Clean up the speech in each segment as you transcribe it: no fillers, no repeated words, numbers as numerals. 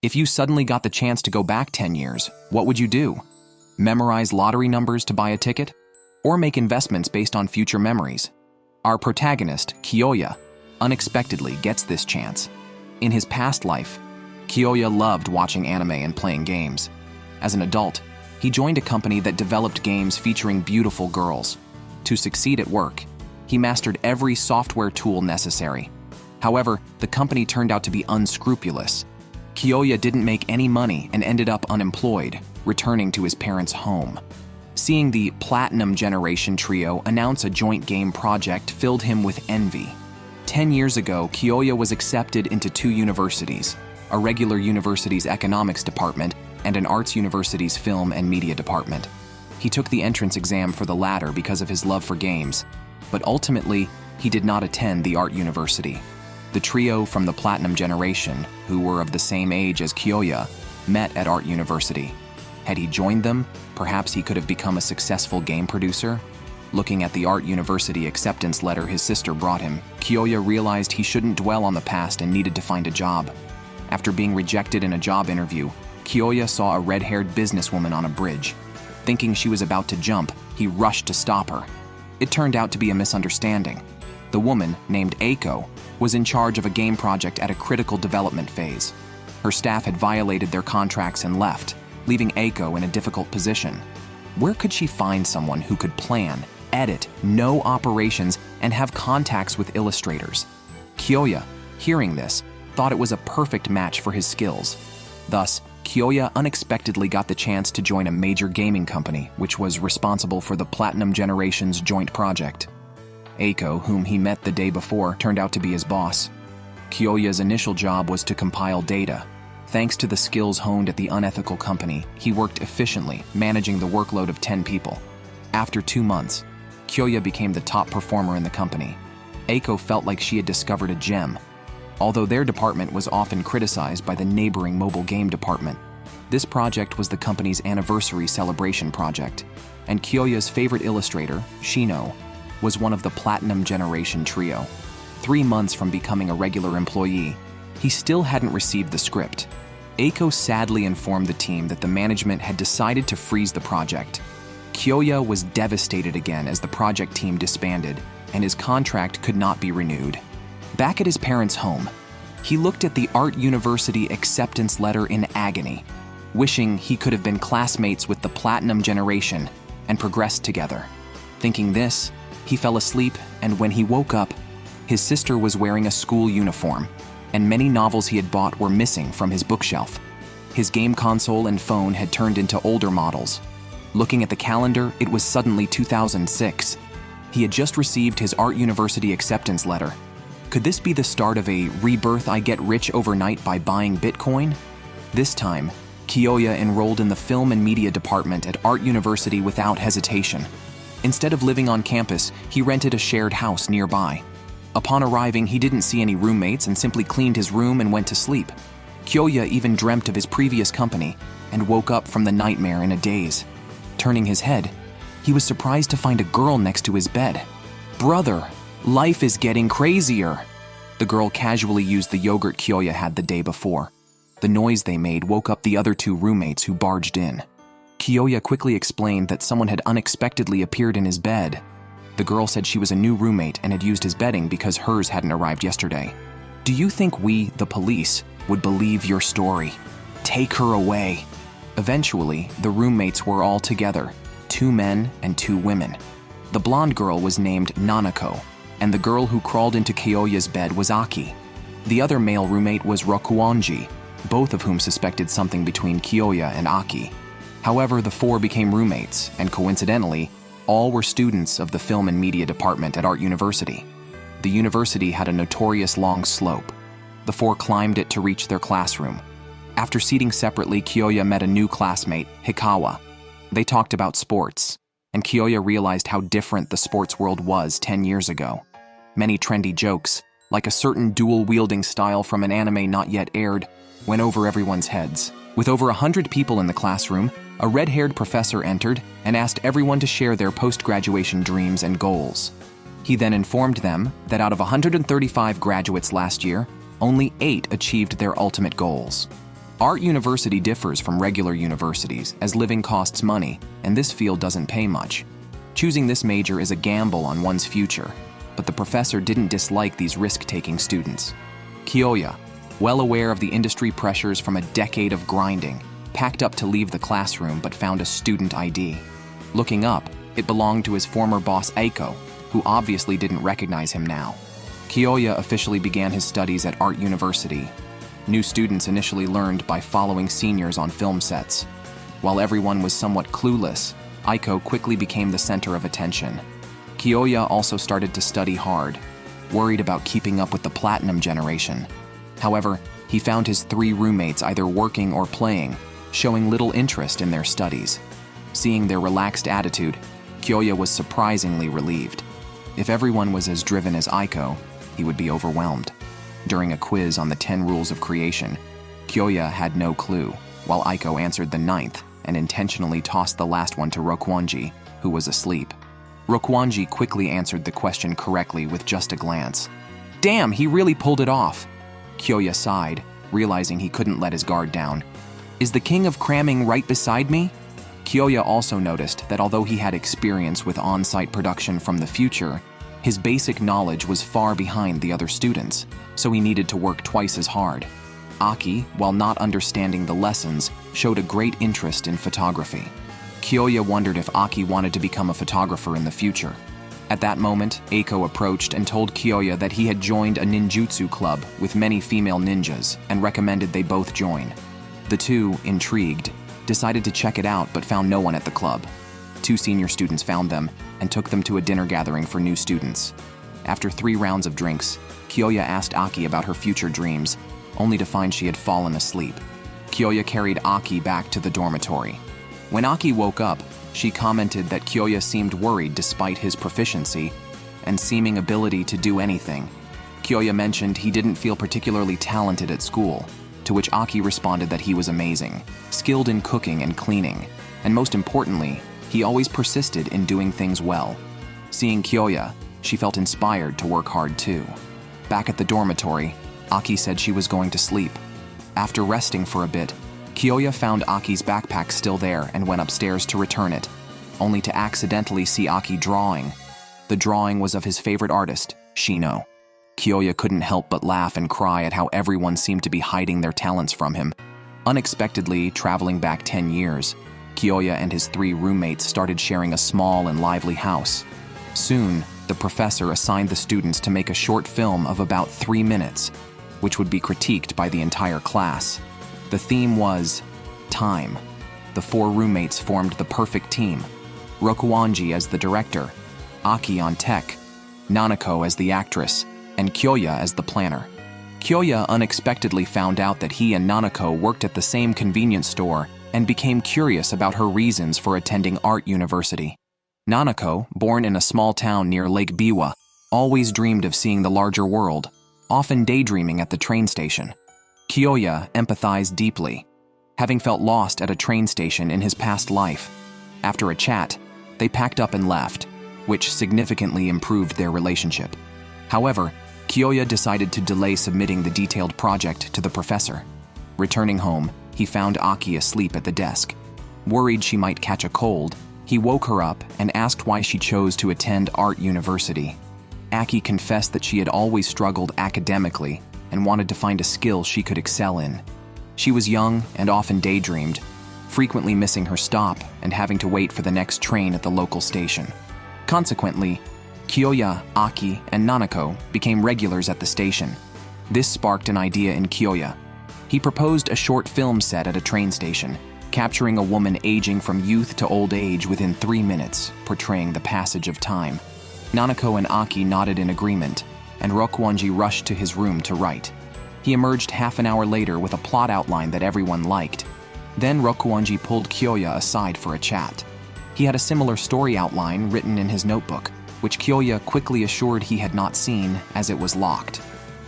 If you suddenly got the chance to go back 10 years, what would you do? Memorize lottery numbers to buy a ticket? Or make investments based on future memories? Our protagonist, Kyoya, unexpectedly gets this chance. In his past life, Kyoya loved watching anime and playing games. As an adult, he joined a company that developed games featuring beautiful girls. To succeed at work, he mastered every software tool necessary. However, the company turned out to be unscrupulous. Kyoya didn't make any money and ended up unemployed, returning to his parents' home. Seeing the Platinum Generation trio announce a joint game project filled him with envy. 10 years ago, Kyoya was accepted into two universities, a regular university's economics department and an arts university's film and media department. He took the entrance exam for the latter because of his love for games, but ultimately, he did not attend the art university. The trio from the Platinum Generation, who were of the same age as Kyoya, met at art university. Had he joined them, perhaps he could have become a successful game producer. Looking at the art university acceptance letter his sister brought him, Kyoya realized he shouldn't dwell on the past and needed to find a job. After being rejected in a job interview, Kyoya saw a red-haired businesswoman on a bridge. Thinking she was about to jump, he rushed to stop her. It turned out to be a misunderstanding. The woman, named Eiko, was in charge of a game project at a critical development phase. Her staff had violated their contracts and left, leaving Eiko in a difficult position. Where could she find someone who could plan, edit, know operations, and have contacts with illustrators? Kyoya, hearing this, thought it was a perfect match for his skills. Thus, Kyoya unexpectedly got the chance to join a major gaming company, which was responsible for the Platinum Generation's joint project. Eiko, whom he met the day before, turned out to be his boss. Kyoya's initial job was to compile data. Thanks to the skills honed at the unethical company, he worked efficiently, managing the workload of 10 people. After 2 months, Kyoya became the top performer in the company. Eiko felt like she had discovered a gem. Although their department was often criticized by the neighboring mobile game department, this project was the company's anniversary celebration project, and Kyoya's favorite illustrator, Shino, was one of the Platinum Generation trio. 3 months from becoming a regular employee, he still hadn't received the script. Eiko sadly informed the team that the management had decided to freeze the project. Kyoya was devastated again as the project team disbanded, and his contract could not be renewed. Back at his parents' home, he looked at the Art University acceptance letter in agony, wishing he could have been classmates with the Platinum Generation and progressed together. Thinking this, he fell asleep, and when he woke up, his sister was wearing a school uniform, and many novels he had bought were missing from his bookshelf. His game console and phone had turned into older models. Looking at the calendar, it was suddenly 2006. He had just received his Art University acceptance letter. Could this be the start of a rebirth I get rich overnight by buying Bitcoin? This time, Kyoya enrolled in the film and media department at Art University without hesitation. Instead of living on campus, he rented a shared house nearby. Upon arriving, he didn't see any roommates and simply cleaned his room and went to sleep. Kyoya even dreamt of his previous company and woke up from the nightmare in a daze. Turning his head, he was surprised to find a girl next to his bed. "Brother, life is getting crazier." The girl casually used the yogurt Kyoya had the day before. The noise they made woke up the other 2 roommates who barged in. Kyoya quickly explained that someone had unexpectedly appeared in his bed. The girl said she was a new roommate and had used his bedding because hers hadn't arrived yesterday. "Do you think we, the police, would believe your story? Take her away." Eventually, the roommates were all together, 2 men and 2 women. The blonde girl was named Nanako, and the girl who crawled into Kyoya's bed was Aki. The other male roommate was Rokuonji, both of whom suspected something between Kyoya and Aki. However, the 4 became roommates, and coincidentally, all were students of the film and media department at Art University. The university had a notorious long slope. The 4 climbed it to reach their classroom. After seating separately, Kyoya met a new classmate, Hikawa. They talked about sports, and Kyoya realized how different the sports world was 10 years ago. Many trendy jokes, like a certain dual-wielding style from an anime not yet aired, went over everyone's heads. With over 100 people in the classroom, a red-haired professor entered and asked everyone to share their post-graduation dreams and goals. He then informed them that out of 135 graduates last year, only 8 achieved their ultimate goals. Art University differs from regular universities as living costs money, and this field doesn't pay much. Choosing this major is a gamble on one's future, but the professor didn't dislike these risk-taking students. Kyoya, well aware of the industry pressures from a decade of grinding, packed up to leave the classroom but found a student ID. Looking up, it belonged to his former boss Eiko, who obviously didn't recognize him now. Kyoya officially began his studies at Art University. New students initially learned by following seniors on film sets. While everyone was somewhat clueless, Eiko quickly became the center of attention. Kyoya also started to study hard, worried about keeping up with the platinum generation. However, he found his 3 roommates either working or playing, showing little interest in their studies. Seeing their relaxed attitude, Kyoya was surprisingly relieved. If everyone was as driven as Eiko, he would be overwhelmed. During a quiz on the 10 rules of creation, Kyoya had no clue, while Eiko answered the 9th and intentionally tossed the last one to Rokuanji, who was asleep. Rokuanji quickly answered the question correctly with just a glance. Damn, he really pulled it off! Kyoya sighed, realizing he couldn't let his guard down. Is the king of cramming right beside me? Kyoya also noticed that although he had experience with on-site production from the future, his basic knowledge was far behind the other students, so he needed to work twice as hard. Aki, while not understanding the lessons, showed a great interest in photography. Kyoya wondered if Aki wanted to become a photographer in the future. At that moment, Eiko approached and told Kyoya that he had joined a ninjutsu club with many female ninjas and recommended they both join. The two, intrigued, decided to check it out but found no one at the club. 2 senior students found them and took them to a dinner gathering for new students. After 3 rounds of drinks, Kyoya asked Aki about her future dreams, only to find she had fallen asleep. Kyoya carried Aki back to the dormitory. When Aki woke up, she commented that Kyoya seemed worried despite his proficiency and seeming ability to do anything. Kyoya mentioned he didn't feel particularly talented at school, to which Aki responded that he was amazing, skilled in cooking and cleaning, and most importantly, he always persisted in doing things well. Seeing Kyoya, she felt inspired to work hard too. Back at the dormitory, Aki said she was going to sleep. After resting for a bit, Kyoya found Aki's backpack still there and went upstairs to return it, only to accidentally see Aki drawing. The drawing was of his favorite artist, Shino. Kyoya couldn't help but laugh and cry at how everyone seemed to be hiding their talents from him. Unexpectedly, traveling back 10 years, Kyoya and his 3 roommates started sharing a small and lively house. Soon, the professor assigned the students to make a short film of about 3 minutes, which would be critiqued by the entire class. The theme was time. The 4 roommates formed the perfect team. Rokuanji as the director, Aki on tech, Nanako as the actress, and Kyoya as the planner. Kyoya unexpectedly found out that he and Nanako worked at the same convenience store and became curious about her reasons for attending Art University. Nanako, born in a small town near Lake Biwa, always dreamed of seeing the larger world, often daydreaming at the train station. Kyoya empathized deeply, having felt lost at a train station in his past life. After a chat, they packed up and left, which significantly improved their relationship. However, Kyoya decided to delay submitting the detailed project to the professor. Returning home, he found Aki asleep at the desk. Worried she might catch a cold, he woke her up and asked why she chose to attend Art University. Aki confessed that she had always struggled academically and wanted to find a skill she could excel in. She was young and often daydreamed, frequently missing her stop and having to wait for the next train at the local station. Consequently, Kyoya, Aki, and Nanako became regulars at the station. This sparked an idea in Kyoya. He proposed a short film set at a train station, capturing a woman aging from youth to old age within 3 minutes, portraying the passage of time. Nanako and Aki nodded in agreement, and Rokuanji rushed to his room to write. He emerged half an hour later with a plot outline that everyone liked. Then Rokuanji pulled Kyoya aside for a chat. He had a similar story outline written in his notebook, which Kyoya quickly assured he had not seen as it was locked.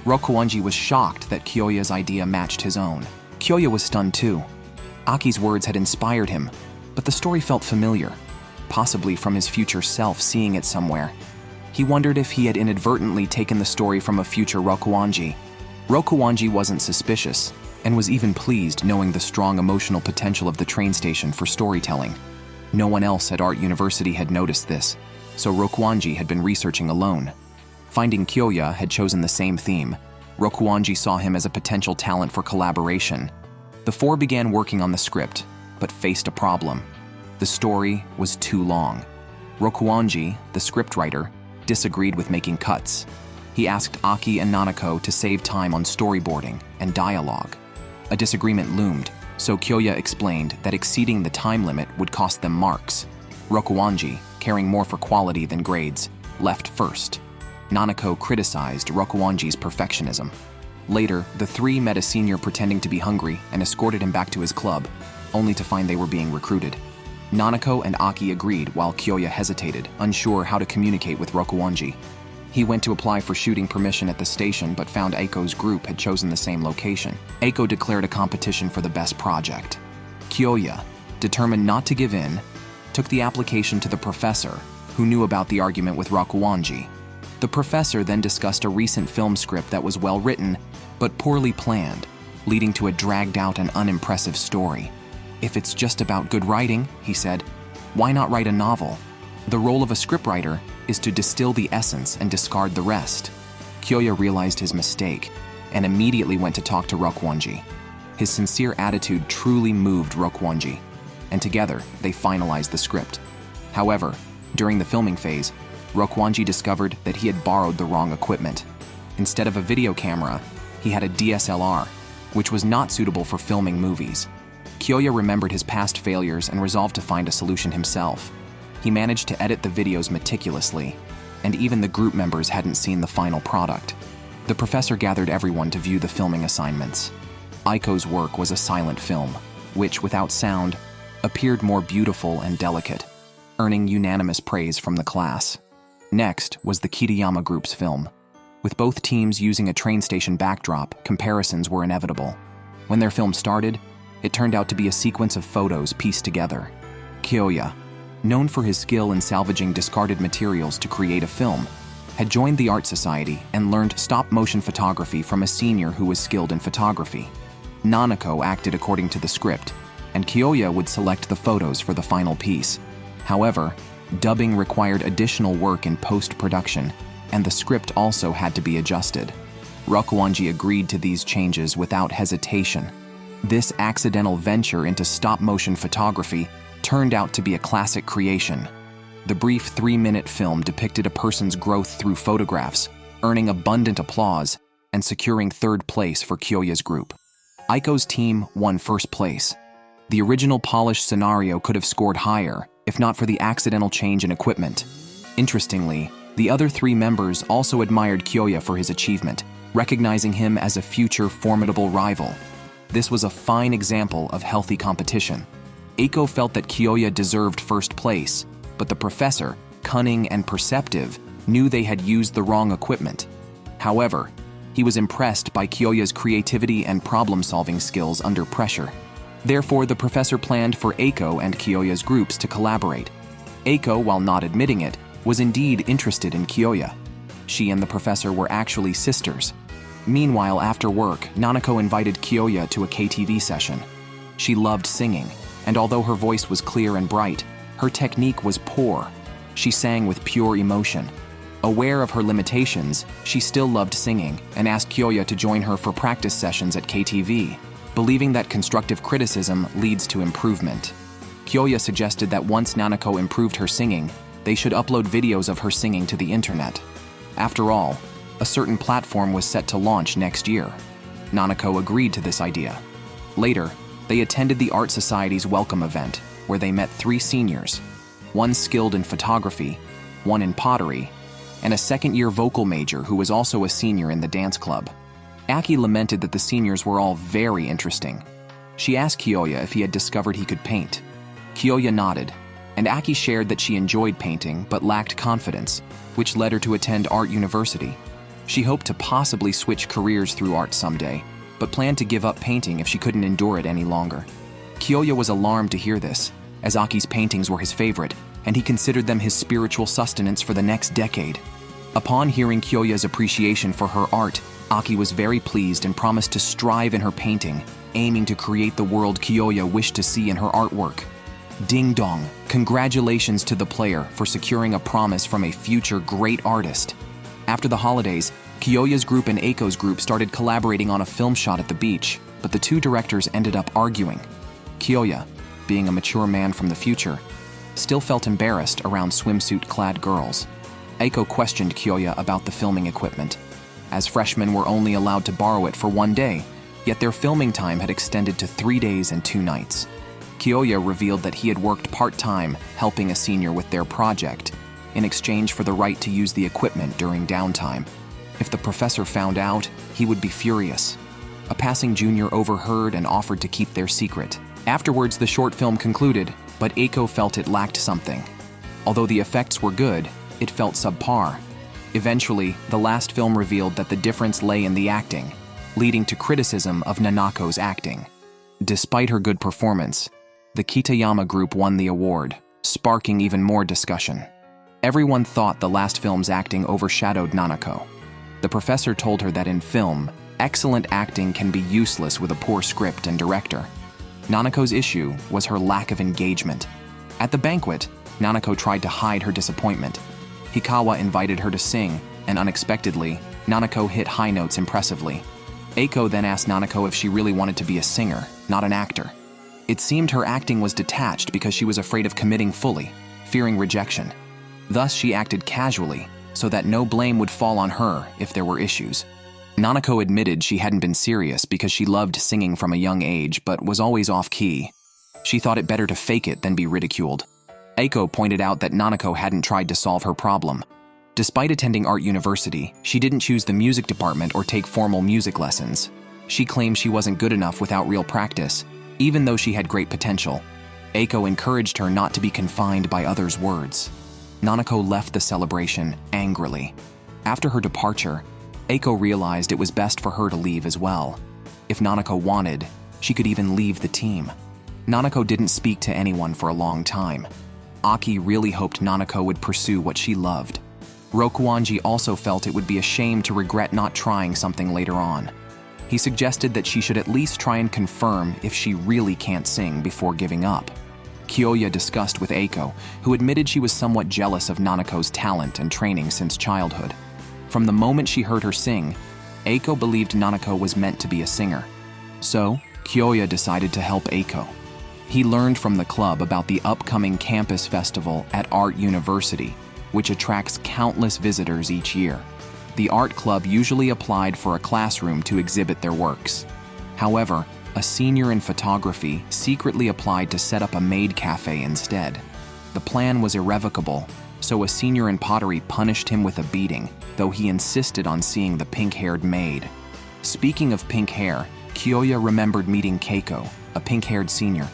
Rokuanji was shocked that Kyoya's idea matched his own. Kyoya was stunned too. Aki's words had inspired him, but the story felt familiar, possibly from his future self seeing it somewhere. He wondered if he had inadvertently taken the story from a future Rokuanji. Rokuanji wasn't suspicious. and was even pleased knowing the strong emotional potential of the train station for storytelling. No one else at Art University had noticed this, so Rokuanji had been researching alone. Finding Kyoya had chosen the same theme. Rokuanji saw him as a potential talent for collaboration. The four began working on the script, but faced a problem. The story was too long. Rokuanji, the scriptwriter, disagreed with making cuts. He asked Aki and Nanako to save time on storyboarding and dialogue. A disagreement loomed, so Kyoya explained that exceeding the time limit would cost them marks. Rokuanji, caring more for quality than grades, left first. Nanako criticized Rokuanji's perfectionism. Later, the three met a senior pretending to be hungry and escorted him back to his club, only to find they were being recruited. Nanako and Aki agreed while Kyoya hesitated, unsure how to communicate with Rokuanji. He went to apply for shooting permission at the station but found Aiko's group had chosen the same location. Aiko declared a competition for the best project. Kyoya, determined not to give in, took the application to the professor, who knew about the argument with Rokuanji. The professor then discussed a recent film script that was well written, but poorly planned, leading to a dragged-out and unimpressive story. "If it's just about good writing," he said, "why not write a novel? The role of a scriptwriter is to distill the essence and discard the rest." Kyoya realized his mistake and immediately went to talk to Rokuanji. His sincere attitude truly moved Rokuanji, and together they finalized the script. However, during the filming phase, Rokuanji discovered that he had borrowed the wrong equipment. Instead of a video camera, he had a DSLR, which was not suitable for filming movies. Kyoya remembered his past failures and resolved to find a solution himself. He managed to edit the videos meticulously, and even the group members hadn't seen the final product. The professor gathered everyone to view the filming assignments. Aiko's work was a silent film, which, without sound, appeared more beautiful and delicate, earning unanimous praise from the class. Next was the Kitayama group's film. With both teams using a train station backdrop, comparisons were inevitable. When their film started, it turned out to be a sequence of photos pieced together. Kyoya, known for his skill in salvaging discarded materials to create a film, had joined the art society and learned stop-motion photography from a senior who was skilled in photography. Nanako acted according to the script, and Kyoya would select the photos for the final piece. However, dubbing required additional work in post-production, and the script also had to be adjusted. Rokuanji agreed to these changes without hesitation. This accidental venture into stop-motion photography turned out to be a classic creation. The brief 3-minute film depicted a person's growth through photographs, earning abundant applause and securing third place for Kyoya's group. Aiko's team won first place. The original polished scenario could have scored higher, if not for the accidental change in equipment. Interestingly, the other 3 members also admired Kyoya for his achievement, recognizing him as a future formidable rival. This was a fine example of healthy competition. Aiko felt that Kyoya deserved first place, but the professor, cunning and perceptive, knew they had used the wrong equipment. However, he was impressed by Kyoya's creativity and problem-solving skills under pressure. Therefore, the professor planned for Aiko and Kyoya's groups to collaborate. Aiko, while not admitting it, was indeed interested in Kyoya. She and the professor were actually sisters. Meanwhile, after work, Nanako invited Kyoya to a KTV session. She loved singing, and although her voice was clear and bright, her technique was poor. She sang with pure emotion. Aware of her limitations, she still loved singing and asked Kyoya to join her for practice sessions at KTV, believing that constructive criticism leads to improvement. Kyoya suggested that once Nanako improved her singing, they should upload videos of her singing to the internet. After all, a certain platform was set to launch next year. Nanako agreed to this idea. Later, they attended the Art Society's welcome event, where they met 3 seniors, one skilled in photography, one in pottery, and a second-year vocal major who was also a senior in the dance club. Aki lamented that the seniors were all very interesting. She asked Kyoya if he had discovered he could paint. Kyoya nodded, and Aki shared that she enjoyed painting but lacked confidence, which led her to attend Art University. She hoped to possibly switch careers through art someday, but planned to give up painting if she couldn't endure it any longer. Kyoya was alarmed to hear this, as Aki's paintings were his favorite, and he considered them his spiritual sustenance for the next decade. Upon hearing Kyoya's appreciation for her art, Aki was very pleased and promised to strive in her painting, aiming to create the world Kyoya wished to see in her artwork. Ding dong, congratulations to the player for securing a promise from a future great artist. After the holidays, Kyoya's group and Eiko's group started collaborating on a film shot at the beach, but the two directors ended up arguing. Kyoya, being a mature man from the future, still felt embarrassed around swimsuit-clad girls. Eiko questioned Kyoya about the filming equipment, as freshmen were only allowed to borrow it for 1 day, yet their filming time had extended to 3 days and 2 nights. Kyoya revealed that he had worked part-time helping a senior with their project, in exchange for the right to use the equipment during downtime. If the professor found out, he would be furious. A passing junior overheard and offered to keep their secret. Afterwards, the short film concluded, but Eiko felt it lacked something. Although the effects were good, it felt subpar. Eventually, the last film revealed that the difference lay in the acting, leading to criticism of Nanako's acting. Despite her good performance, the Kitayama group won the award, sparking even more discussion. Everyone thought the last film's acting overshadowed Nanako. The professor told her that in film, excellent acting can be useless with a poor script and director. Nanako's issue was her lack of engagement. At the banquet, Nanako tried to hide her disappointment. Hikawa invited her to sing, and unexpectedly, Nanako hit high notes impressively. Eiko then asked Nanako if she really wanted to be a singer, not an actor. It seemed her acting was detached because she was afraid of committing fully, fearing rejection. Thus, she acted casually, so that no blame would fall on her if there were issues. Nanako admitted she hadn't been serious because she loved singing from a young age but was always off-key. She thought it better to fake it than be ridiculed. Eiko pointed out that Nanako hadn't tried to solve her problem. Despite attending art university, she didn't choose the music department or take formal music lessons. She claimed she wasn't good enough without real practice, even though she had great potential. Eiko encouraged her not to be confined by others' words. Nanako left the celebration angrily. After her departure, Eiko realized it was best for her to leave as well. If Nanako wanted, she could even leave the team. Nanako didn't speak to anyone for a long time. Aki really hoped Nanako would pursue what she loved. Rokuanji also felt it would be a shame to regret not trying something later on. He suggested that she should at least try and confirm if she really can't sing before giving up. Kyoya discussed with Eiko, who admitted she was somewhat jealous of Nanako's talent and training since childhood. From the moment she heard her sing, Eiko believed Nanako was meant to be a singer. So, Kyoya decided to help Eiko. He learned from the club about the upcoming campus festival at Art University, which attracts countless visitors each year. The art club usually applied for a classroom to exhibit their works. However, a senior in photography secretly applied to set up a maid cafe instead. The plan was irrevocable, so a senior in pottery punished him with a beating, though he insisted on seeing the pink-haired maid. Speaking of pink hair, Kyoya remembered meeting Keiko, a pink-haired senior.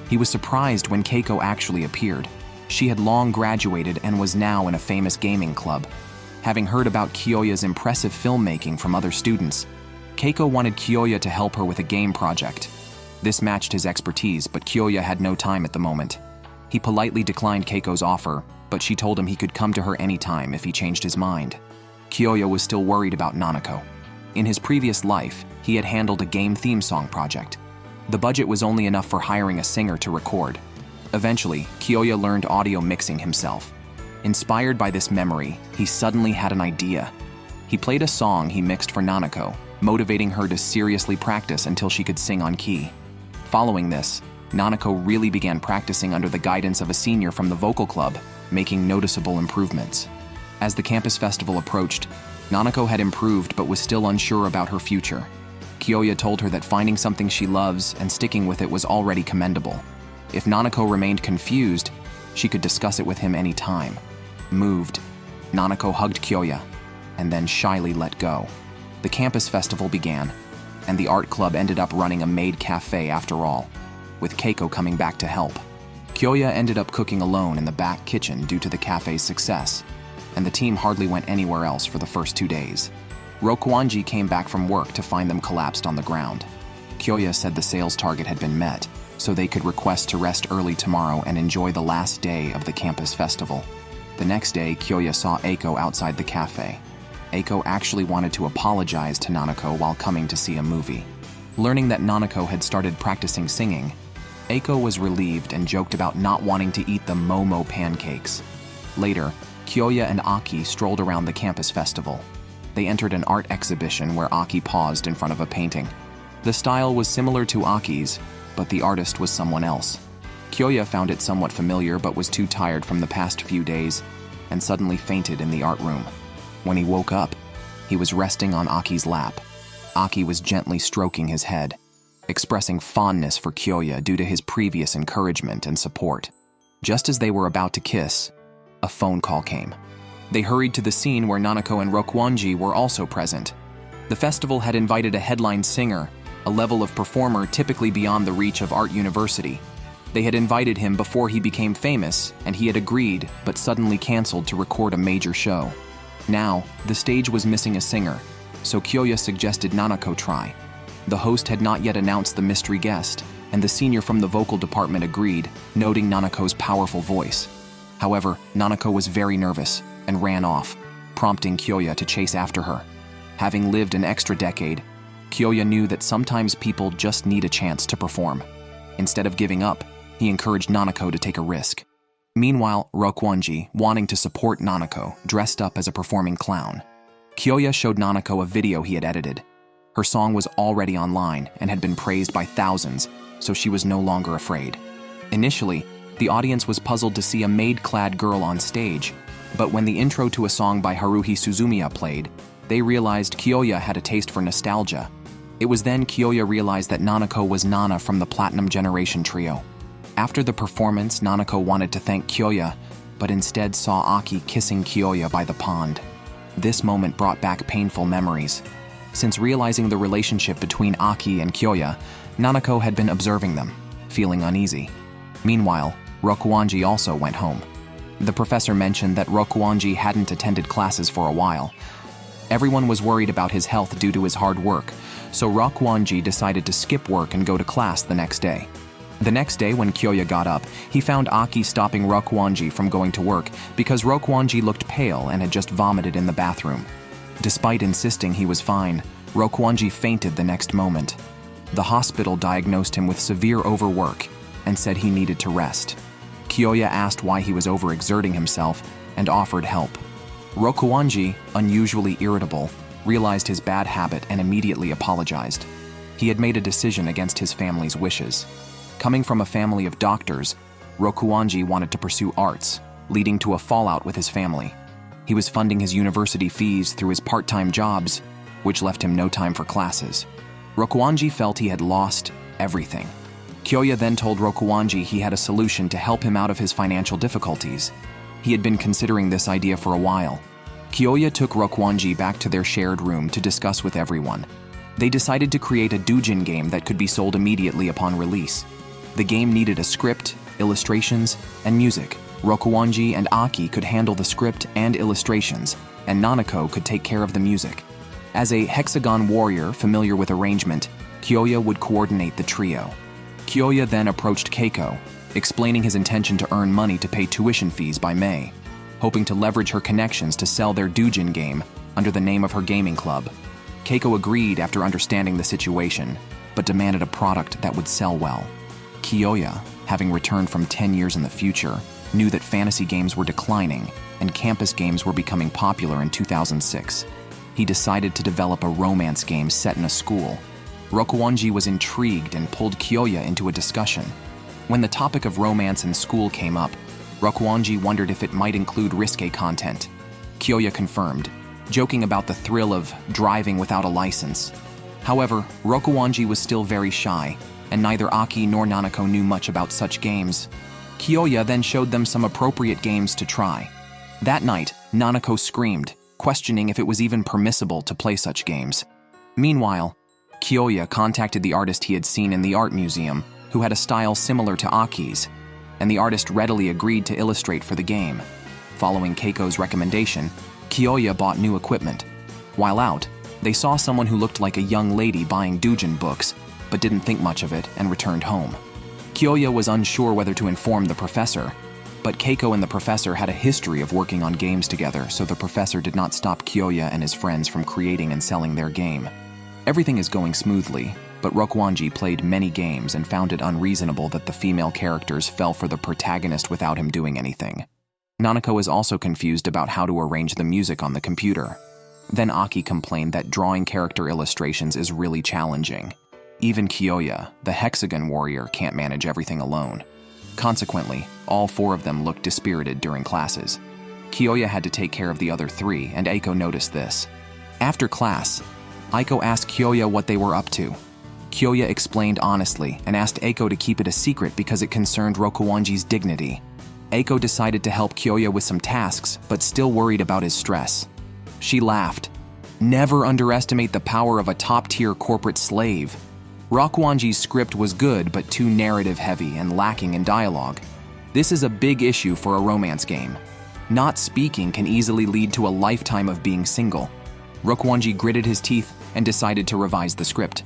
He was surprised when Keiko actually appeared. She had long graduated and was now in a famous gaming club. Having heard about Kyoya's impressive filmmaking from other students, Keiko wanted Kyoya to help her with a game project. This matched his expertise, but Kyoya had no time at the moment. He politely declined Keiko's offer, but she told him he could come to her anytime if he changed his mind. Kyoya was still worried about Nanako. In his previous life, he had handled a game theme song project. The budget was only enough for hiring a singer to record. Eventually, Kyoya learned audio mixing himself. Inspired by this memory, he suddenly had an idea. He played a song he mixed for Nanako, motivating her to seriously practice until she could sing on key. Following this, Nanako really began practicing under the guidance of a senior from the vocal club, making noticeable improvements. As the campus festival approached, Nanako had improved but was still unsure about her future. Kyoya told her that finding something she loves and sticking with it was already commendable. If Nanako remained confused, she could discuss it with him any time. Moved, Nanako hugged Kyoya, and then shyly let go. The campus festival began, and the art club ended up running a maid cafe after all, with Keiko coming back to help. Kyoya ended up cooking alone in the back kitchen due to the cafe's success, and the team hardly went anywhere else for the first 2 days. Rokuanji came back from work to find them collapsed on the ground. Kyoya said the sales target had been met, so they could request to rest early tomorrow and enjoy the last day of the campus festival. The next day, Kyoya saw Eiko outside the cafe. Eiko actually wanted to apologize to Nanako while coming to see a movie. Learning that Nanako had started practicing singing, Eiko was relieved and joked about not wanting to eat the Momo pancakes. Later, Kyoya and Aki strolled around the campus festival. They entered an art exhibition where Aki paused in front of a painting. The style was similar to Aki's, but the artist was someone else. Kyoya found it somewhat familiar but was too tired from the past few days and suddenly fainted in the art room. When he woke up, he was resting on Aki's lap. Aki was gently stroking his head, expressing fondness for Kyoya due to his previous encouragement and support. Just as they were about to kiss, a phone call came. They hurried to the scene where Nanako and Rokuanji were also present. The festival had invited a headline singer, a level of performer typically beyond the reach of Art University. They had invited him before he became famous, and he had agreed but suddenly canceled to record a major show. Now, the stage was missing a singer, so Kyoya suggested Nanako try. The host had not yet announced the mystery guest, and the senior from the vocal department agreed, noting Nanako's powerful voice. However, Nanako was very nervous and ran off, prompting Kyoya to chase after her. Having lived an extra decade, Kyoya knew that sometimes people just need a chance to perform. Instead of giving up, he encouraged Nanako to take a risk. Meanwhile, Rokuanji, wanting to support Nanako, dressed up as a performing clown. Kyoya showed Nanako a video he had edited. Her song was already online and had been praised by thousands, so she was no longer afraid. Initially, the audience was puzzled to see a maid-clad girl on stage, but when the intro to a song by Haruhi Suzumiya played, they realized Kyoya had a taste for nostalgia. It was then Kyoya realized that Nanako was Nana from the Platinum Generation trio. After the performance, Nanako wanted to thank Kyoya, but instead saw Aki kissing Kyoya by the pond. This moment brought back painful memories. Since realizing the relationship between Aki and Kyoya, Nanako had been observing them, feeling uneasy. Meanwhile, Rokuanji also went home. The professor mentioned that Rokuanji hadn't attended classes for a while. Everyone was worried about his health due to his hard work, so Rokuanji decided to skip work and go to class the next day. The next day, when Kyoya got up, he found Aki stopping Rokuanji from going to work because Rokuanji looked pale and had just vomited in the bathroom. Despite insisting he was fine, Rokuanji fainted the next moment. The hospital diagnosed him with severe overwork and said he needed to rest. Kyoya asked why he was overexerting himself and offered help. Rokuanji, unusually irritable, realized his bad habit and immediately apologized. He had made a decision against his family's wishes. Coming from a family of doctors, Rokuanji wanted to pursue arts, leading to a fallout with his family. He was funding his university fees through his part-time jobs, which left him no time for classes. Rokuanji felt he had lost everything. Kyoya then told Rokuanji he had a solution to help him out of his financial difficulties. He had been considering this idea for a while. Kyoya took Rokuanji back to their shared room to discuss with everyone. They decided to create a doujin game that could be sold immediately upon release. The game needed a script, illustrations, and music. Rokuanji and Aki could handle the script and illustrations, and Nanako could take care of the music. As a hexagon warrior familiar with arrangement, Kyoya would coordinate the trio. Kyoya then approached Keiko, explaining his intention to earn money to pay tuition fees by May, hoping to leverage her connections to sell their doujin game under the name of her gaming club. Keiko agreed after understanding the situation, but demanded a product that would sell well. Kyoya, having returned from 10 years in the future, knew that fantasy games were declining and campus games were becoming popular in 2006. He decided to develop a romance game set in a school. Rokuanji was intrigued and pulled Kyoya into a discussion. When the topic of romance in school came up, Rokuanji wondered if it might include risque content. Kyoya confirmed, joking about the thrill of driving without a license. However, Rokuanji was still very shy, and neither Aki nor Nanako knew much about such games. Kyoya then showed them some appropriate games to try. That night, Nanako screamed, questioning if it was even permissible to play such games. Meanwhile, Kyoya contacted the artist he had seen in the art museum, who had a style similar to Aki's, and the artist readily agreed to illustrate for the game. Following Keiko's recommendation, Kyoya bought new equipment. While out, they saw someone who looked like a young lady buying doujin books, but didn't think much of it and returned home. Kyoya was unsure whether to inform the professor, But Keiko and the professor had a history of working on games together, so the professor did not stop Kyoya and his friends from creating and selling their game. Everything is going smoothly, but Rokuanji played many games and found it unreasonable that the female characters fell for the protagonist without him doing anything. Nanako is also confused about how to arrange the music on the computer. Then Aki complained that drawing character illustrations is really challenging. Even Kyoya, the hexagon warrior, can't manage everything alone. Consequently, all four of them looked dispirited during classes. Kyoya had to take care of the other three, and Eiko noticed this. After class, Eiko asked Kyoya what they were up to. Kyoya explained honestly and asked Eiko to keep it a secret because it concerned Rokuanji's dignity. Eiko decided to help Kyoya with some tasks, but still worried about his stress. She laughed. Never underestimate the power of a top-tier corporate slave. Rokuanji's script was good but too narrative-heavy and lacking in dialogue. This is a big issue for a romance game. Not speaking can easily lead to a lifetime of being single. Rokuanji gritted his teeth and decided to revise the script.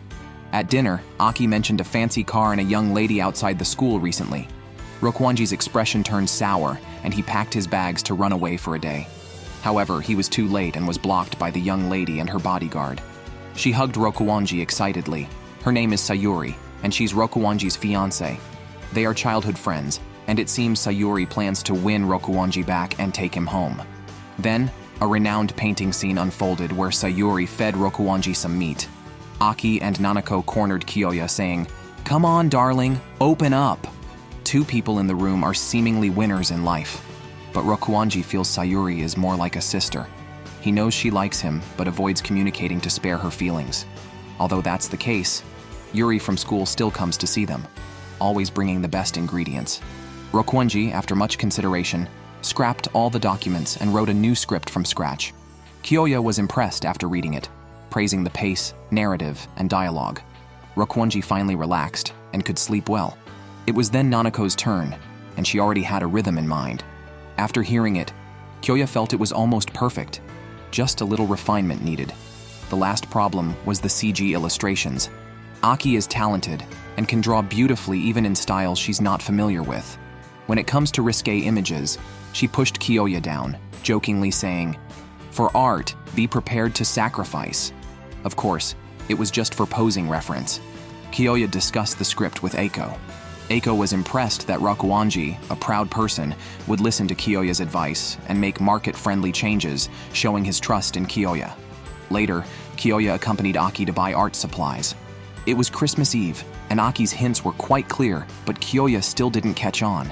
At dinner, Aki mentioned a fancy car and a young lady outside the school recently. Rokuanji's expression turned sour, and he packed his bags to run away for a day. However, he was too late and was blocked by the young lady and her bodyguard. She hugged Rokuanji excitedly. Her name is Sayuri, and she's Rokuanji's fiancé. They are childhood friends, and it seems Sayuri plans to win Rokuanji back and take him home. Then, a renowned painting scene unfolded where Sayuri fed Rokuanji some meat. Aki and Nanako cornered Kyoya, saying, "Come on, darling, open up." Two people in the room are seemingly winners in life, but Rokuanji feels Sayuri is more like a sister. He knows she likes him, but avoids communicating to spare her feelings. Although that's the case, Yuri from school still comes to see them, always bringing the best ingredients. Rokuanji, after much consideration, scrapped all the documents and wrote a new script from scratch. Kyoya was impressed after reading it, praising the pace, narrative, and dialogue. Rokuanji finally relaxed and could sleep well. It was then Nanako's turn, and she already had a rhythm in mind. After hearing it, Kyoya felt it was almost perfect, just a little refinement needed. The last problem was the CG illustrations. Aki is talented and can draw beautifully even in styles she's not familiar with. When it comes to risque images, she pushed Kyoya down, jokingly saying, "For art, be prepared to sacrifice." Of course, it was just for posing reference. Kyoya discussed the script with Eiko. Eiko was impressed that Rokuanji, a proud person, would listen to Kyoya's advice and make market-friendly changes, showing his trust in Kyoya. Later, Kyoya accompanied Aki to buy art supplies. It was Christmas Eve, and Aki's hints were quite clear, but Kyoya still didn't catch on.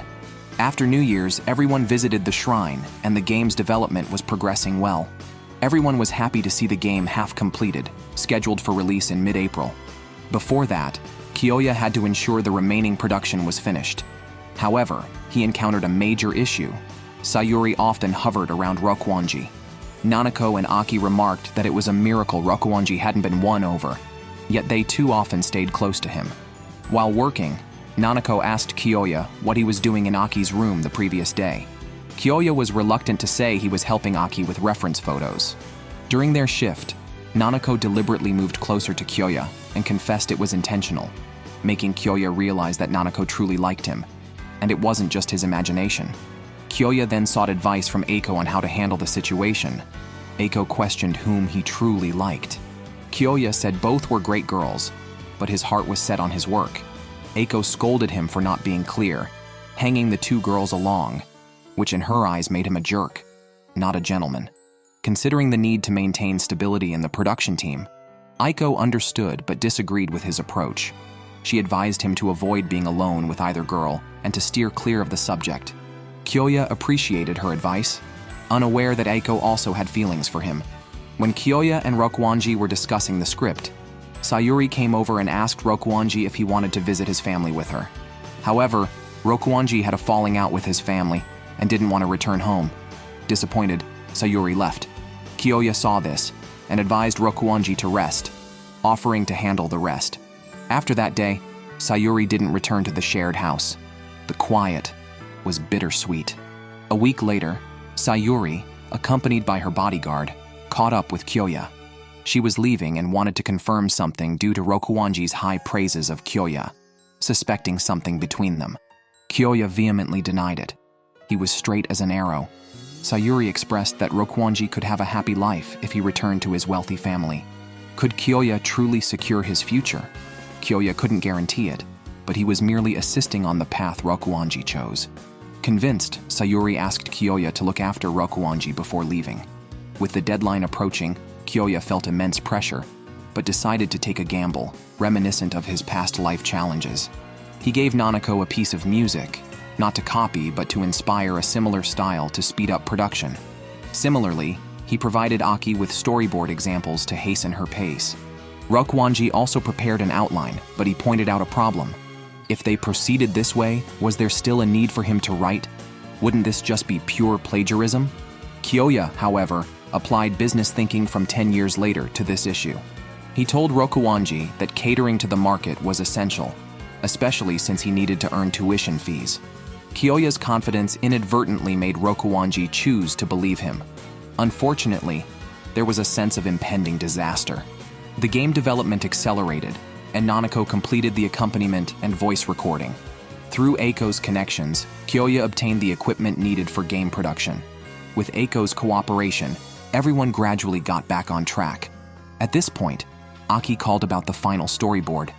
After New Year's, everyone visited the shrine, and the game's development was progressing well. Everyone was happy to see the game half completed, scheduled for release in mid-April. Before that, Kyoya had to ensure the remaining production was finished. However, he encountered a major issue. Sayuri often hovered around Rokuanji. Nanako and Aki remarked that it was a miracle Rokuanji hadn't been won over, yet they too often stayed close to him. While working, Nanako asked Kyoya what he was doing in Aki's room the previous day. Kyoya was reluctant to say he was helping Aki with reference photos. During their shift, Nanako deliberately moved closer to Kyoya and confessed it was intentional, making Kyoya realize that Nanako truly liked him, and it wasn't just his imagination. Kyoya then sought advice from Eiko on how to handle the situation. Eiko questioned whom he truly liked. Kyoya said both were great girls, but his heart was set on his work. Eiko scolded him for not being clear, hanging the two girls along, which in her eyes made him a jerk, not a gentleman. Considering the need to maintain stability in the production team, Eiko understood but disagreed with his approach. She advised him to avoid being alone with either girl and to steer clear of the subject. Kyoya appreciated her advice, unaware that Eiko also had feelings for him. When Kyoya and Rokuanji were discussing the script, Sayuri came over and asked Rokuanji if he wanted to visit his family with her. However, Rokuanji had a falling out with his family and didn't want to return home. Disappointed, Sayuri left. Kyoya saw this and advised Rokuanji to rest, offering to handle the rest. After that day, Sayuri didn't return to the shared house. The quiet was bittersweet. A week later, Sayuri, accompanied by her bodyguard, caught up with Kyoya. She was leaving and wanted to confirm something due to Rokuanji's high praises of Kyoya, suspecting something between them. Kyoya vehemently denied it. He was straight as an arrow. Sayuri expressed that Rokuanji could have a happy life if he returned to his wealthy family. Could Kyoya truly secure his future? Kyoya couldn't guarantee it, but he was merely assisting on the path Rokuanji chose. Convinced, Sayuri asked Kyoya to look after Rokuanji before leaving. With the deadline approaching, Kyoya felt immense pressure, but decided to take a gamble, reminiscent of his past life challenges. He gave Nanako a piece of music, not to copy but to inspire a similar style to speed up production. Similarly, he provided Aki with storyboard examples to hasten her pace. Rokuanji also prepared an outline, but he pointed out a problem. If they proceeded this way, was there still a need for him to write? Wouldn't this just be pure plagiarism? Kyoya, however, applied business thinking from 10 years later to this issue. He told Rokuanji that catering to the market was essential, especially since he needed to earn tuition fees. Kyoya's confidence inadvertently made Rokuanji choose to believe him. Unfortunately, there was a sense of impending disaster. The game development accelerated, and Nanako completed the accompaniment and voice recording. Through Eiko's connections, Kyoya obtained the equipment needed for game production. With Eiko's cooperation, everyone gradually got back on track. At this point, Aki called about the final storyboard.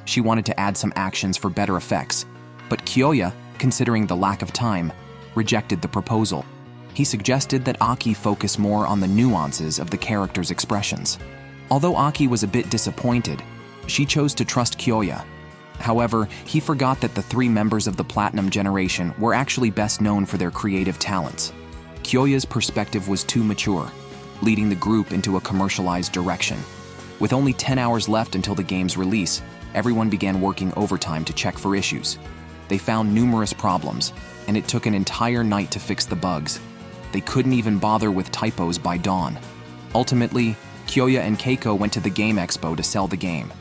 She wanted to add some actions for better effects, but Kyoya, considering the lack of time, rejected the proposal. He suggested that Aki focus more on the nuances of the character's expressions. Although Aki was a bit disappointed, she chose to trust Kyoya. However, he forgot that the three members of the Platinum generation were actually best known for their creative talents. Kyoya's perspective was too mature, leading the group into a commercialized direction. With only 10 hours left until the game's release, everyone began working overtime to check for issues. They found numerous problems, and it took an entire night to fix the bugs. They couldn't even bother with typos by dawn. Ultimately, Kyoya and Keiko went to the Game Expo to sell the game.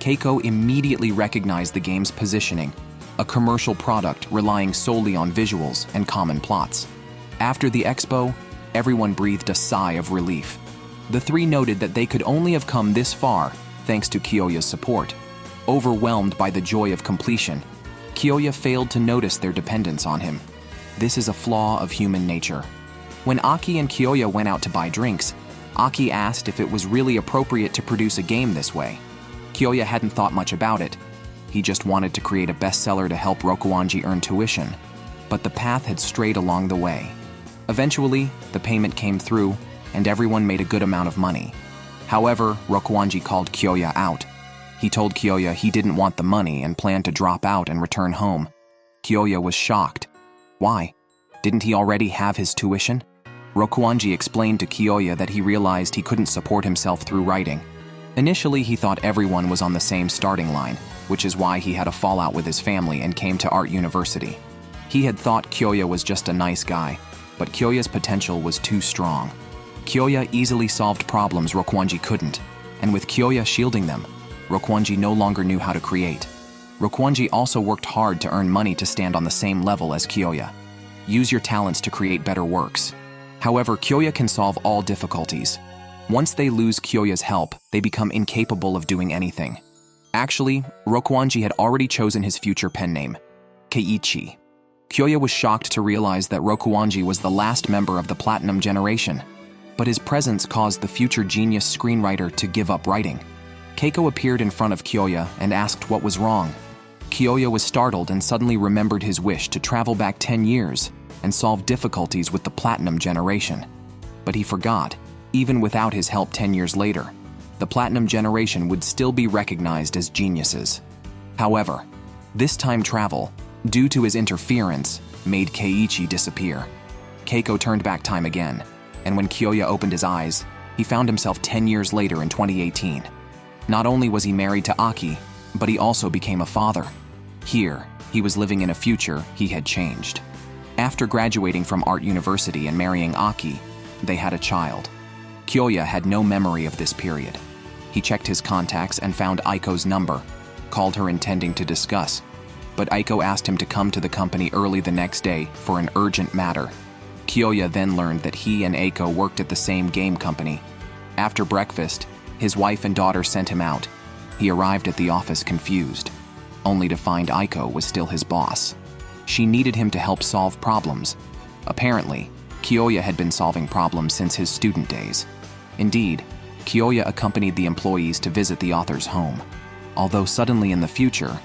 Keiko immediately recognized the game's positioning, a commercial product relying solely on visuals and common plots. After the expo, everyone breathed a sigh of relief. The three noted that they could only have come this far thanks to Kyoya's support. Overwhelmed by the joy of completion, Kyoya failed to notice their dependence on him. This is a flaw of human nature. When Aki and Kyoya went out to buy drinks, Aki asked if it was really appropriate to produce a game this way. Kyoya hadn't thought much about it. He just wanted to create a bestseller to help Rokuanji earn tuition. But the path had strayed along the way. Eventually, the payment came through, and everyone made a good amount of money. However, Rokuanji called Kyoya out. He told Kyoya he didn't want the money and planned to drop out and return home. Kyoya was shocked. Why? Didn't he already have his tuition? Rokuanji explained to Kyoya that he realized he couldn't support himself through writing. Initially, he thought everyone was on the same starting line, which is why he had a fallout with his family and came to Art University. He had thought Kyoya was just a nice guy, but Kyoya's potential was too strong. Kyoya easily solved problems Rokuanji couldn't, and with Kyoya shielding them, Rokuanji no longer knew how to create. Rokuanji also worked hard to earn money to stand on the same level as Kyoya. Use your talents to create better works. However, Kyoya can solve all difficulties. Once they lose Kyoya's help, they become incapable of doing anything. Actually, Rokuanji had already chosen his future pen name, Keiichi. Kyoya was shocked to realize that Rokuanji was the last member of the Platinum generation, but his presence caused the future genius screenwriter to give up writing. Keiko appeared in front of Kyoya and asked what was wrong. Kyoya was startled and suddenly remembered his wish to travel back 10 years and solve difficulties with the Platinum generation. But he forgot, even without his help 10 years later, the Platinum generation would still be recognized as geniuses. However, this time travel, due to his interference, made Keiichi disappear. Keiko turned back time again, and when Kyoya opened his eyes, he found himself 10 years later in 2018. Not only was he married to Aki, but he also became a father. Here, he was living in a future he had changed. After graduating from Art University and marrying Aki, they had a child. Kyoya had no memory of this period. He checked his contacts and found Aiko's number, called her intending to discuss, but Aiko asked him to come to the company early the next day for an urgent matter. Kyoya then learned that he and Aiko worked at the same game company. After breakfast, his wife and daughter sent him out. He arrived at the office confused, only to find Aiko was still his boss. She needed him to help solve problems. Apparently, Kiyoya had been solving problems since his student days. Indeed, Kiyoya accompanied the employees to visit the author's home. Although suddenly in the future,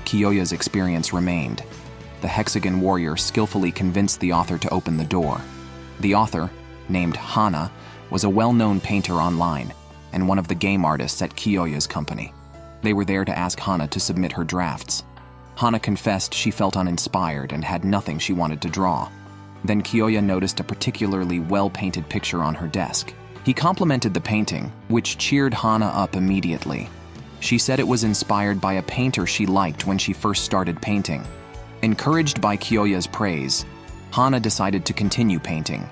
Kiyoya's experience remained. The Hexagon warrior skillfully convinced the author to open the door. The author, named Hana, was a well-known painter online and one of the game artists at Kiyoya's company. They were there to ask Hana to submit her drafts. Hana confessed she felt uninspired and had nothing she wanted to draw. Then Kiyoya noticed a particularly well-painted picture on her desk. He complimented the painting, which cheered Hana up immediately. She said it was inspired by a painter she liked when she first started painting. Encouraged by Kiyoya's praise, Hana decided to continue painting.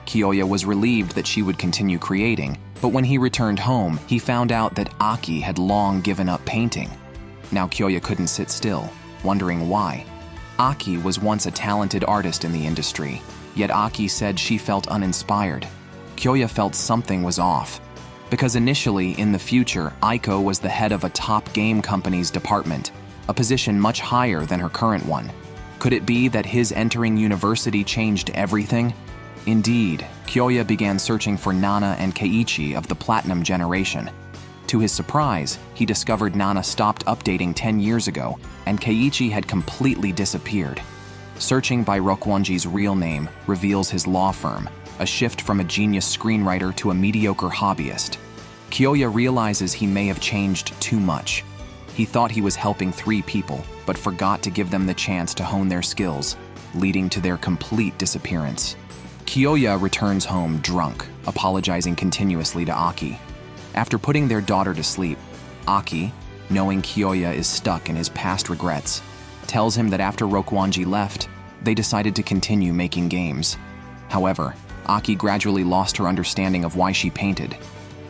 Kiyoya was relieved that she would continue creating, but when he returned home, he found out that Aki had long given up painting. Now Kiyoya couldn't sit still, wondering why. Aki was once a talented artist in the industry, yet Aki said she felt uninspired. Kiyoya felt something was off, because initially, in the future, Aiko was the head of a top game company's department, a position much higher than her current one. Could it be that his entering university changed everything? Indeed, Kiyoya began searching for Nana and Keiichi of the Platinum generation. To his surprise, he discovered Nana stopped updating 10 years ago, and Keiichi had completely disappeared. Searching by Rokuonji's real name reveals his law firm, a shift from a genius screenwriter to a mediocre hobbyist. Kiyoya realizes he may have changed too much. He thought he was helping 3 people, but forgot to give them the chance to hone their skills, leading to their complete disappearance. Kiyoya returns home drunk, apologizing continuously to Aki. After putting their daughter to sleep, Aki, knowing Kiyoya is stuck in his past regrets, tells him that after Rokuonji left, they decided to continue making games. However, Aki gradually lost her understanding of why she painted.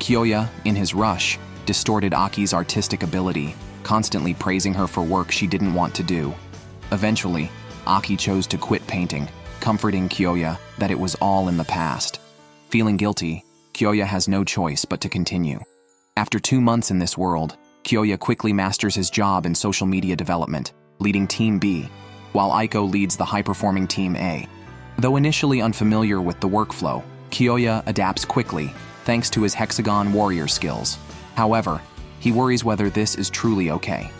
Kiyoya, in his rush, distorted Aki's artistic ability, constantly praising her for work she didn't want to do. Eventually, Aki chose to quit painting, comforting Kiyoya that it was all in the past. Feeling guilty, Kiyoya has no choice but to continue. After 2 months in this world, Kiyoya quickly masters his job in social media development, leading Team B, while Aiko leads the high-performing Team A. Though initially unfamiliar with the workflow, Kiyoya adapts quickly, thanks to his Hexagon warrior skills. However, he worries whether this is truly okay.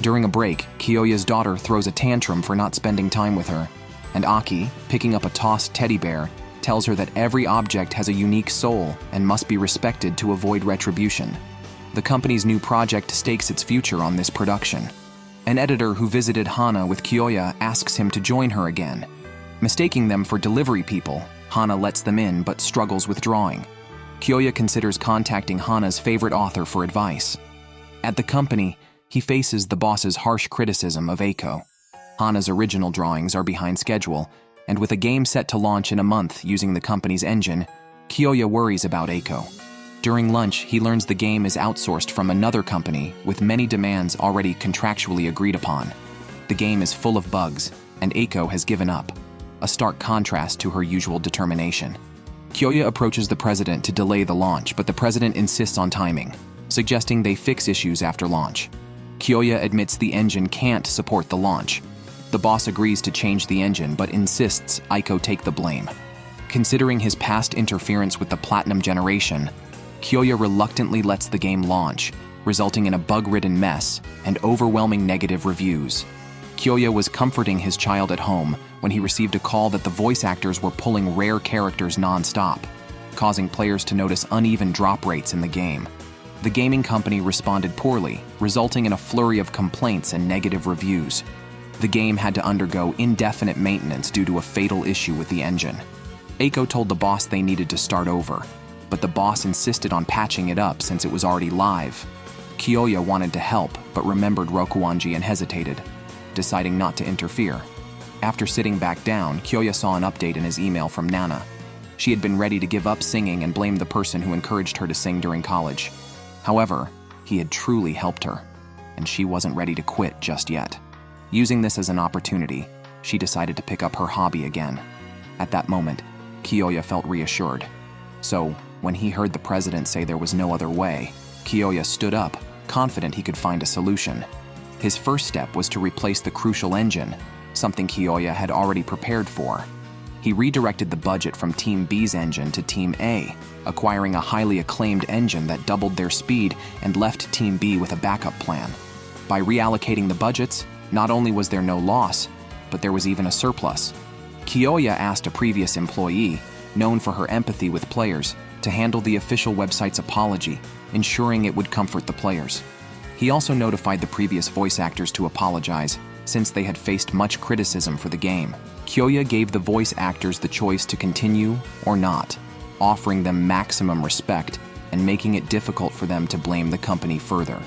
During a break, Kiyoya's daughter throws a tantrum for not spending time with her, and Aki, picking up a tossed teddy bear, tells her that every object has a unique soul and must be respected to avoid retribution. The company's new project stakes its future on this production. An editor who visited Hana with Kiyoya asks him to join her again. Mistaking them for delivery people, Hana lets them in but struggles with drawing. Kiyoya considers contacting Hana's favorite author for advice. At the company, he faces the boss's harsh criticism of Aiko. Hana's original drawings are behind schedule, and with a game set to launch in a month using the company's engine, Kiyoya worries about Aiko. During lunch, he learns the game is outsourced from another company with many demands already contractually agreed upon. The game is full of bugs, and Aiko has given up, a stark contrast to her usual determination. Kiyoya approaches the president to delay the launch, but the president insists on timing, suggesting they fix issues after launch. Kiyoya admits the engine can't support the launch. The boss agrees to change the engine, but insists Aiko take the blame. Considering his past interference with the Platinum generation, Kiyoya reluctantly lets the game launch, resulting in a bug-ridden mess and overwhelming negative reviews. Kiyoya was comforting his child at home when he received a call that the voice actors were pulling rare characters non-stop, causing players to notice uneven drop rates in the game. The gaming company responded poorly, resulting in a flurry of complaints and negative reviews. The game had to undergo indefinite maintenance due to a fatal issue with the engine. Aiko told the boss they needed to start over, but the boss insisted on patching it up since it was already live. Kiyoya wanted to help, but remembered Rokuonji and hesitated, deciding not to interfere. After sitting back down, Kiyoya saw an update in his email from Nana. She had been ready to give up singing and blamed the person who encouraged her to sing during college. However, he had truly helped her, and she wasn't ready to quit just yet. Using this as an opportunity, she decided to pick up her hobby again. At that moment, Kiyoya felt reassured. So, when he heard the president say there was no other way, Kiyoya stood up, confident he could find a solution. His first step was to replace the crucial engine, something Kiyoya had already prepared for. He redirected the budget from Team B's engine to Team A, acquiring a highly acclaimed engine that doubled their speed and left Team B with a backup plan. By reallocating the budgets, not only was there no loss, but there was even a surplus. Kiyoya asked a previous employee, known for her empathy with players, to handle the official website's apology, ensuring it would comfort the players. He also notified the previous voice actors to apologize, since they had faced much criticism for the game. Kiyoya gave the voice actors the choice to continue or not, offering them maximum respect and making it difficult for them to blame the company further.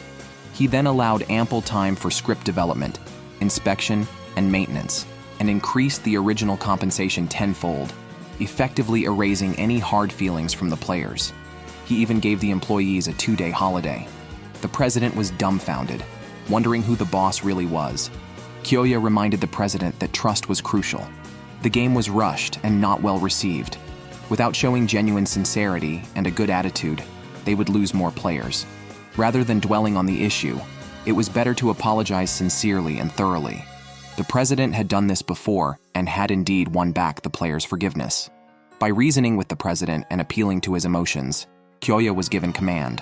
He then allowed ample time for script development, inspection, and maintenance, and increased the original compensation tenfold, effectively erasing any hard feelings from the players. He even gave the employees a 2-day holiday. The president was dumbfounded, wondering who the boss really was. Kiyoya reminded the president that trust was crucial. The game was rushed and not well received. Without showing genuine sincerity and a good attitude, they would lose more players. Rather than dwelling on the issue, it was better to apologize sincerely and thoroughly. The president had done this before and had indeed won back the players' forgiveness. By reasoning with the president and appealing to his emotions, Kiyoya was given command.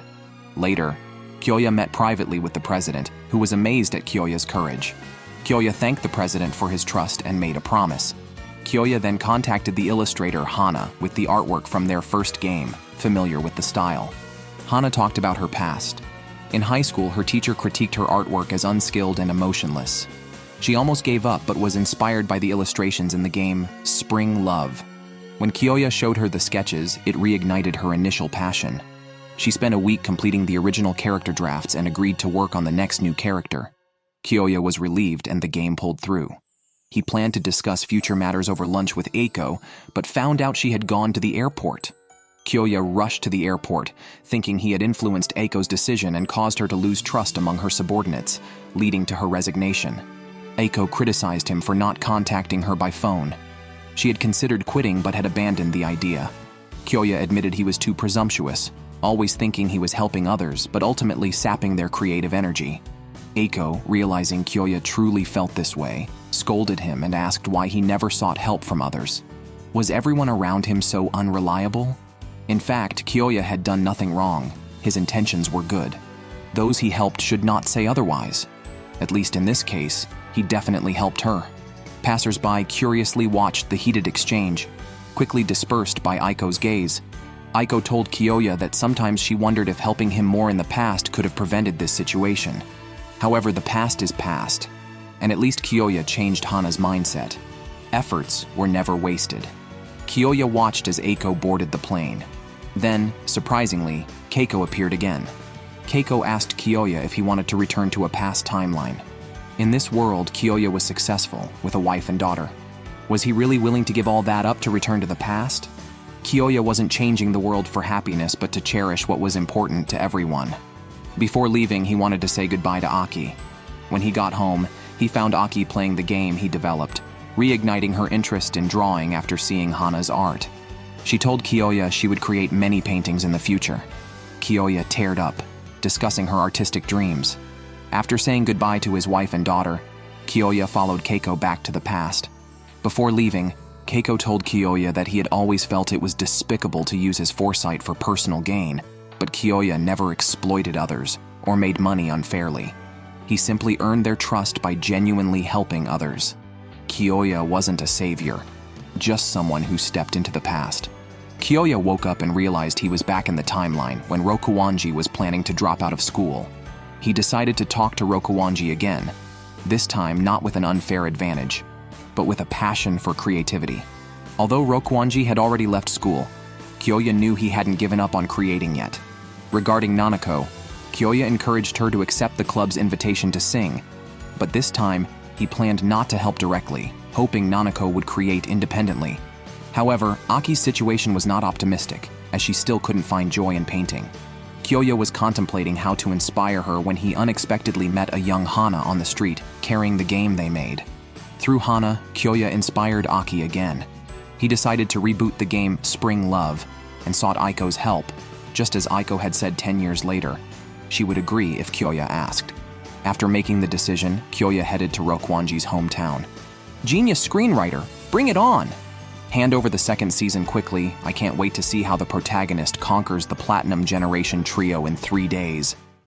Later, Kiyoya met privately with the president, who was amazed at Kiyoya's courage. Kiyoya thanked the president for his trust and made a promise. Kiyoya then contacted the illustrator Hana with the artwork from their first game, familiar with the style. Hana talked about her past. In high school, her teacher critiqued her artwork as unskilled and emotionless. She almost gave up but was inspired by the illustrations in the game Spring Love. When Kiyoya showed her the sketches, it reignited her initial passion. She spent a week completing the original character drafts and agreed to work on the next new character. Kiyoya was relieved and the game pulled through. He planned to discuss future matters over lunch with Eiko, but found out she had gone to the airport. Kiyoya rushed to the airport, thinking he had influenced Eiko's decision and caused her to lose trust among her subordinates, leading to her resignation. Eiko criticized him for not contacting her by phone. She had considered quitting but had abandoned the idea. Kiyoya admitted he was too presumptuous, always thinking he was helping others but ultimately sapping their creative energy. Eiko, realizing Kiyoya truly felt this way, scolded him and asked why he never sought help from others. Was everyone around him so unreliable? In fact, Kiyoya had done nothing wrong. His intentions were good. Those he helped should not say otherwise. At least in this case, he definitely helped her. Passers-by curiously watched the heated exchange, quickly dispersed by Eiko's gaze. Eiko told Kiyoya that sometimes she wondered if helping him more in the past could have prevented this situation. However, the past is past, and at least Kiyoya changed Hana's mindset. Efforts were never wasted. Kiyoya watched as Eiko boarded the plane. Then, surprisingly, Keiko appeared again. Keiko asked Kiyoya if he wanted to return to a past timeline. In this world, Kiyoya was successful, with a wife and daughter. Was he really willing to give all that up to return to the past? Kiyoya wasn't changing the world for happiness, but to cherish what was important to everyone. Before leaving, he wanted to say goodbye to Aki. When he got home, he found Aki playing the game he developed, reigniting her interest in drawing after seeing Hana's art. She told Kiyoya she would create many paintings in the future. Kiyoya teared up, discussing her artistic dreams. After saying goodbye to his wife and daughter, Kiyoya followed Keiko back to the past. Before leaving, Keiko told Kiyoya that he had always felt it was despicable to use his foresight for personal gain, but Kiyoya never exploited others or made money unfairly. He simply earned their trust by genuinely helping others. Kiyoya wasn't a savior, just someone who stepped into the past. Kiyoya woke up and realized he was back in the timeline when Rokuwanji was planning to drop out of school. He decided to talk to Rokuwanji again, this time not with an unfair advantage, but with a passion for creativity. Although Rokuwanji had already left school, Kiyoya knew he hadn't given up on creating yet. Regarding Nanako, Kiyoya encouraged her to accept the club's invitation to sing, but this time he planned not to help directly, hoping Nanako would create independently. However, Aki's situation was not optimistic, as she still couldn't find joy in painting. Kiyoya was contemplating how to inspire her when he unexpectedly met a young Hana on the street, carrying the game they made. Through Hana, Kiyoya inspired Aki again. He decided to reboot the game Spring Love and sought Eiko's help, just as Eiko had said 10 years later. She would agree if Kiyoya asked. After making the decision, Kiyoya headed to Rokuwanji's hometown. Genius screenwriter, bring it on! Hand over the second season quickly. I can't wait to see how the protagonist conquers the Platinum Generation trio in 3 days.